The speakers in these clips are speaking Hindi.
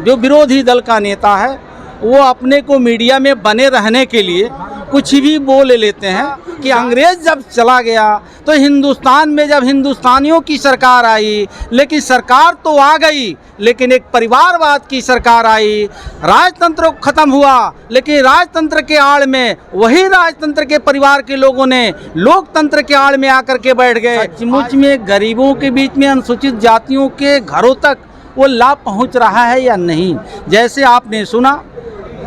जो विरोधी दल का नेता है वो अपने को मीडिया में बने रहने के लिए कुछ भी बोल लेते हैं कि अंग्रेज जब चला गया तो हिंदुस्तान में जब हिंदुस्तानियों की सरकार आई, लेकिन सरकार तो आ गई लेकिन एक परिवारवाद की सरकार आई, राजतंत्र खत्म हुआ लेकिन राजतंत्र के आड़ में वही राजतंत्र के परिवार के लोगों ने लोकतंत्र के आड़ में आकर के बैठ गए। सचमुच में गरीबों के बीच में अनुसूचित जातियों के घरों तक वो लाभ पहुंच रहा है या नहीं? जैसे आपने सुना,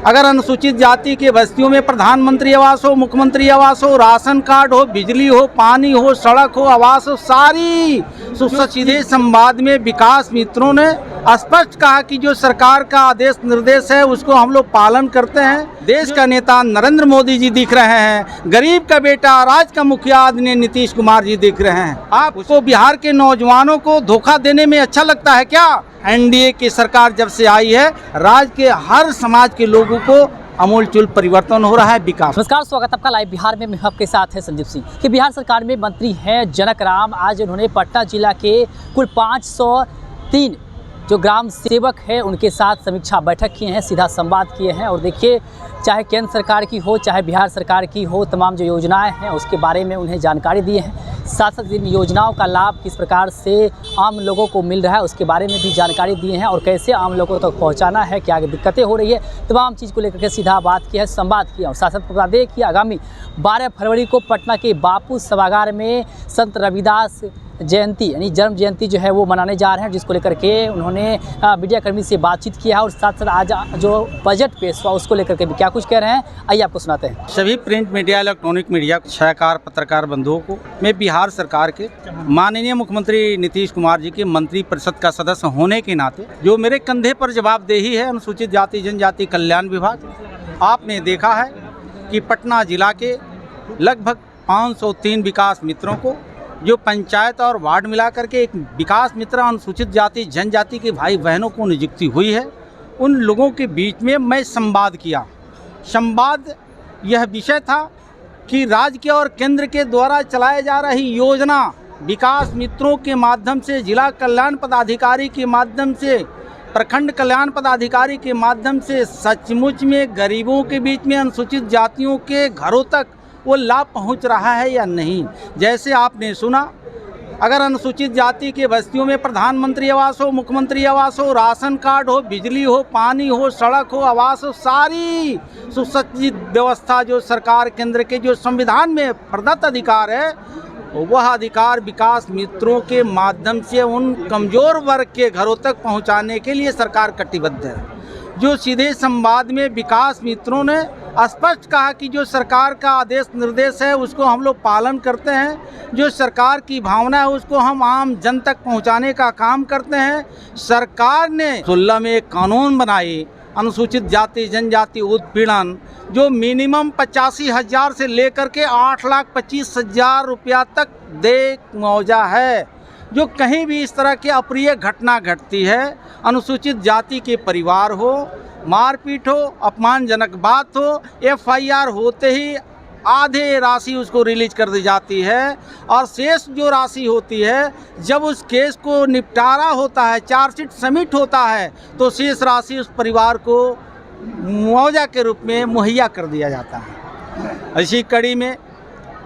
अगर अनुसूचित जाति के बस्तियों में प्रधानमंत्री आवास हो, मुख्यमंत्री आवास हो, राशन कार्ड हो, बिजली हो, पानी हो, सड़क हो, आवास हो, सारी सीधे संवाद में विकास मित्रों ने स्पष्ट कहा कि जो सरकार का आदेश निर्देश है उसको हम लोग पालन करते हैं। देश का नेता नरेंद्र मोदी जी दिख रहे हैं, गरीब का बेटा राज्य का मुखिया आदरणीय नीतीश कुमार जी दिख रहे हैं। आपको बिहार के नौजवानों को धोखा देने में अच्छा लगता है क्या? एनडीए की सरकार जब से आई है राज्य के हर समाज के लोगों को अमूलचूल परिवर्तन हो रहा है, विकास। नमस्कार, स्वागत आपका लाइव बिहार में। मैं आपके साथ है संदीप सिंह कि बिहार सरकार में मंत्री हैं जनक राम। आज उन्होंने पटना जिला के कुल 503 जो ग्राम सेवक है उनके साथ समीक्षा बैठक किए हैं, सीधा संवाद किए हैं। और देखिए, चाहे केंद्र सरकार की हो चाहे बिहार सरकार की हो, तमाम जो योजनाएं हैं उसके बारे में उन्हें जानकारी दी है। साथ साथ इन योजनाओं का लाभ किस प्रकार से आम लोगों को मिल रहा है उसके बारे में भी जानकारी दी है और कैसे आम लोगों तक पहुंचाना है, क्या दिक्कतें हो रही है, तमाम चीज़ को लेकर के सीधा बात किया है, संवाद किया। और साथ साथ बता दें कि आगामी 12 फरवरी को पटना के बापू सभागार में संत रविदास जयंती यानी जन्म जयंती जो है वो मनाने जा रहे हैं, जिसको लेकर के उन्होंने मीडियाकर्मी से बातचीत किया है। और साथ साथ आज जो बजट पेश हुआ उसको लेकर के भी क्या कुछ कह रहे हैं, आइए आपको सुनाते हैं। सभी प्रिंट मीडिया, इलेक्ट्रॉनिक मीडिया, छायाकार, पत्रकार बंधुओं को मैं बिहार सरकार के माननीय मुख्यमंत्री नीतीश कुमार जी के मंत्री परिषद का सदस्य होने के नाते जो मेरे कंधे पर जवाबदेही है अनुसूचित जाति जनजाति कल्याण विभाग, आपने देखा है कि पटना जिला के लगभग 503 विकास मित्रों को जो पंचायत और वार्ड मिलाकर के एक विकास मित्र अनुसूचित जाति जनजाति के भाई बहनों को नियुक्ति हुई है। उन लोगों के बीच में मैं संवाद किया। संवाद यह विषय था कि राज्य के और केंद्र के द्वारा चलाए जा रही योजना विकास मित्रों के माध्यम से, जिला कल्याण पदाधिकारी के माध्यम से, प्रखंड कल्याण पदाधिकारी के माध्यम से सचमुच में गरीबों के बीच में अनुसूचित जातियों के घरों तक वो लाभ पहुंच रहा है या नहीं? जैसे आपने सुना, अगर अनुसूचित जाति के बस्तियों में प्रधानमंत्री आवास हो, मुख्यमंत्री आवास हो, राशन कार्ड हो, बिजली हो, पानी हो, सड़क हो, आवास हो, सारी सुसज्जित व्यवस्था जो सरकार केंद्र के जो संविधान में प्रदत्त अधिकार है वह अधिकार विकास मित्रों के माध्यम से उन कमज़ोर वर्ग के घरों तक पहुंचाने के लिए सरकार कटिबद्ध है। जो सीधे संवाद में विकास मित्रों ने स्पष्ट कहा कि जो सरकार का आदेश निर्देश है उसको हम लोग पालन करते हैं, जो सरकार की भावना है उसको हम आम जन तक पहुंचाने का काम करते हैं। सरकार ने 16 में एक कानून बनाई अनुसूचित जाति जनजाति उत्पीड़न, जो मिनिमम 85,000 से लेकर के 8,25,000 रुपया तक दे मुआवजा है। जो कहीं भी इस तरह की अप्रिय घटना घटती है, अनुसूचित जाति के परिवार हो, मारपीट हो, अपमानजनक बात हो, एफआईआर होते ही आधे राशि उसको रिलीज कर दी जाती है और शेष जो राशि होती है जब उस केस को निपटारा होता है, चार्जशीट सबमिट होता है, तो शेष राशि उस परिवार को मुआवजा के रूप में मुहैया कर दिया जाता है। इसी कड़ी में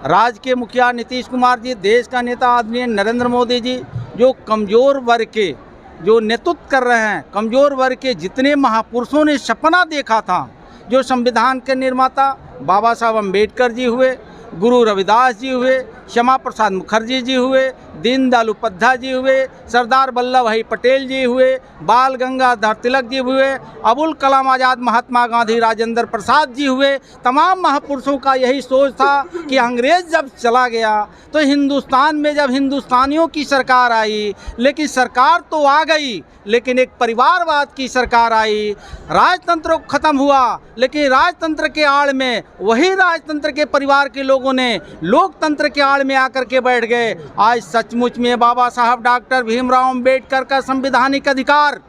राज्य के मुखिया नीतीश कुमार जी, देश का नेता आदरणीय नरेंद्र मोदी जी जो कमज़ोर वर्ग के जो नेतृत्व कर रहे हैं, कमज़ोर वर्ग के जितने महापुरुषों ने सपना देखा था, जो संविधान के निर्माता बाबा साहब अम्बेडकर जी हुए, गुरु रविदास जी हुए, श्यामा प्रसाद मुखर्जी जी हुए, दीनदयाल उपाध्याय जी हुए, सरदार वल्लभ भाई पटेल जी हुए, बाल गंगाधर तिलक जी हुए, अबुल कलाम आज़ाद, महात्मा गांधी, राजेंद्र प्रसाद जी हुए। तमाम महापुरुषों का यही सोच था कि अंग्रेज जब चला गया तो हिंदुस्तान में जब हिंदुस्तानियों की सरकार आई, लेकिन सरकार तो आ गई लेकिन एक परिवारवाद की सरकार आई, राजतंत्र खत्म हुआ लेकिन राजतंत्र के आड़ में वही राजतंत्र के परिवार के लोगों ने लोकतंत्र के आड़ में आकर के बैठ गए। आज सचमुच में बाबा साहब डॉक्टर भीमराव अंबेडकर का संवैधानिक अधिकार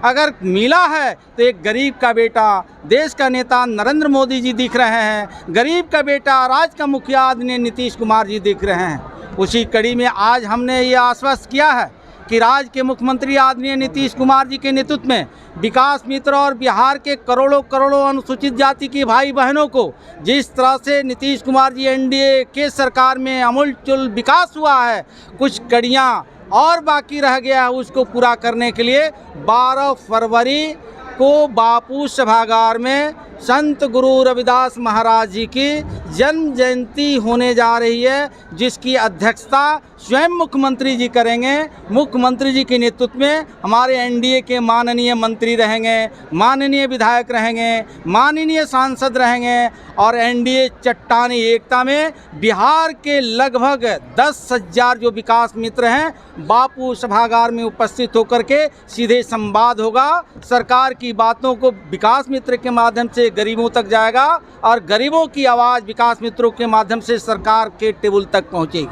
अगर मिला है तो एक गरीब का बेटा देश का नेता नरेंद्र मोदी जी दिख रहे हैं, गरीब का बेटा राज्य का मुखिया आदरणीय नीतीश कुमार जी दिख रहे हैं। उसी कड़ी में आज हमने ये आश्वस्त किया है कि राज्य के मुख्यमंत्री आदरणीय नीतीश कुमार जी के नेतृत्व में विकास मित्र और बिहार के करोड़ों करोड़ों अनुसूचित जाति की भाई बहनों को जिस तरह से नीतीश कुमार जी एनडीए के सरकार में अमूलचूल विकास हुआ है, कुछ कड़ियाँ और बाकी रह गया है, उसको पूरा करने के लिए 12 फरवरी को बापू सभागार में संत गुरु रविदास महाराज जी की जन्म जयंती होने जा रही है, जिसकी अध्यक्षता स्वयं मुख्यमंत्री जी करेंगे। मुख्यमंत्री जी के नेतृत्व में हमारे एनडीए के माननीय मंत्री रहेंगे, माननीय विधायक रहेंगे, माननीय सांसद रहेंगे और एनडीए चट्टानी एकता में बिहार के लगभग 10,000 जो विकास मित्र हैं बापू सभागार में उपस्थित होकर के सीधे संवाद होगा। सरकार की बातों को विकास मित्र के माध्यम से गरीबों तक जाएगा और गरीबों की आवाज़ विकास मित्रों के माध्यम से सरकार के टेबल तक पहुंचेगी।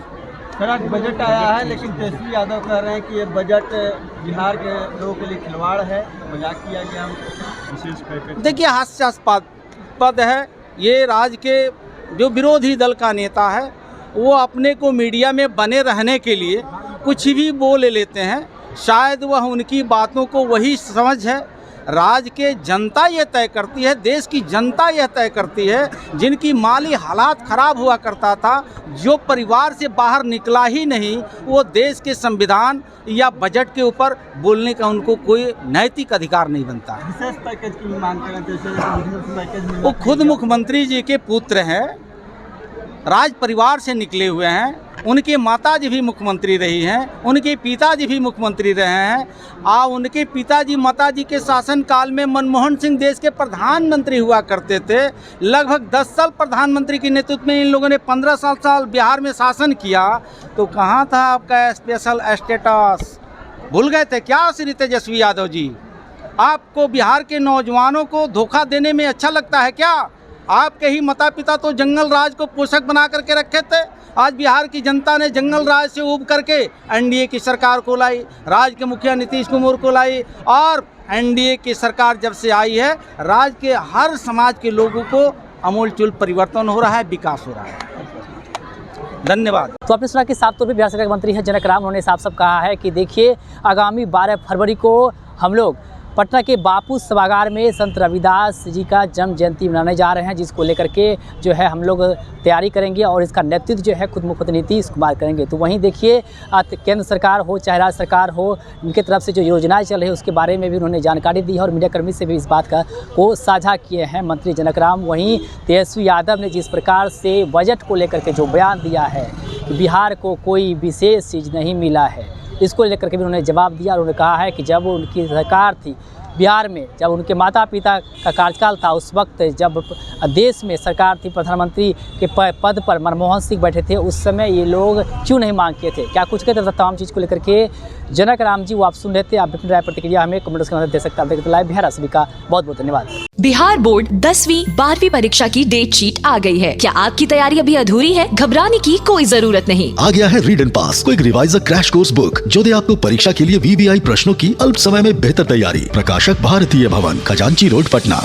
सर, आज बजट आया है लेकिन तेजस्वी यादव कह रहे हैं कि ये बजट बिहार के लोगों के लिए खिलवाड़ है, मजाक किया गया विशेष पैकेज। देखिए, हास्यास्पद है। ये राज्य के जो विरोधी दल का नेता है वो अपने को मीडिया में बने रहने के लिए कुछ भी बोल लेते हैं। शायद वह उनकी बातों को वही समझ है। राज्य के जनता यह तय करती है, देश की जनता यह तय करती है। जिनकी माली हालात ख़राब हुआ करता था, जो परिवार से बाहर निकला ही नहीं, वो देश के संविधान या बजट के ऊपर बोलने का उनको कोई नैतिक अधिकार नहीं बनता है। विशेष पैकेज की मांग करें, जैसे पैकेज वो खुद मुख्यमंत्री जी के पुत्र हैं, राज परिवार से निकले हुए हैं। उनके माताजी भी मुख्यमंत्री रही हैं, उनके पिताजी भी मुख्यमंत्री रहे हैं। उनके पिताजी माताजी के शासनकाल में मनमोहन सिंह देश के प्रधानमंत्री हुआ करते थे। लगभग 10 साल प्रधानमंत्री के नेतृत्व में इन लोगों ने 15 साल बिहार में शासन किया। तो कहाँ था आपका स्पेशल स्टेटस? भूल गए थे क्या श्री तेजस्वी यादव जी? आपको बिहार के नौजवानों को धोखा देने में अच्छा लगता है क्या? आपके ही माता पिता तो जंगल राज को पोषक बना करके रखे थे। आज बिहार की जनता ने जंगल राज से उब करके एनडीए की सरकार को लाई, राज्य के मुखिया नीतीश कुमार को लाई और एनडीए की सरकार जब से आई है राज्य के हर समाज के लोगों को अमूलचूल परिवर्तन हो रहा है, विकास हो रहा है। धन्यवाद। तो आपने सुना कि साफ तौर पर बिहार सरकार के मंत्री हैं जनक राम, उन्होंने साफ साफ कहा है कि देखिए आगामी 12 फरवरी को हम लोग पटना के बापू सभागार में संत रविदास जी का जन्म जयंती मनाने जा रहे हैं, जिसको लेकर के जो है हम लोग तैयारी करेंगे और इसका नेतृत्व जो है खुद मुख्यमंत्री नीतीश कुमार करेंगे। तो वहीं देखिए केंद्र सरकार हो चाहे राज्य सरकार हो, उनके तरफ से जो योजनाएं चल रही है उसके बारे में भी उन्होंने जानकारी दी है और मीडियाकर्मी से भी इस बात को साझा किए हैं मंत्री जनक राम। वहीं तेजस्वी यादव ने जिस प्रकार से बजट को लेकर के जो बयान दिया है कि बिहार को कोई विशेष चीज़ नहीं मिला है, इसको लेकर के भी उन्होंने जवाब दिया और उन्होंने कहा है कि जब उनकी सरकार थी बिहार में, जब उनके माता पिता का कार्यकाल था, उस वक्त जब देश में सरकार थी, प्रधानमंत्री के पद पर मनमोहन सिंह बैठे थे, उस समय ये लोग क्यों नहीं मांग किए थे, क्या कुछ कहते थे, तमाम चीज़ को लेकर के जनक राम जी वो आप सुन रहे थे। आप अपनी राय प्रतिक्रिया हमें कमेंट्स के मदद दे सकते हैं। आप देखते लाइव बिहार सभी का बहुत बहुत धन्यवाद। बिहार बोर्ड 10वीं 12वीं परीक्षा की डेट शीट आ गई है। क्या आपकी तैयारी अभी अधूरी है? घबराने की कोई जरूरत नहीं। आ गया है read and pass quick reviser crash course book, जो दे आपको परीक्षा के लिए वीवीआई प्रश्नों की अल्प समय में बेहतर तैयारी। प्रकाशक भारतीय भवन, खजांची रोड, पटना।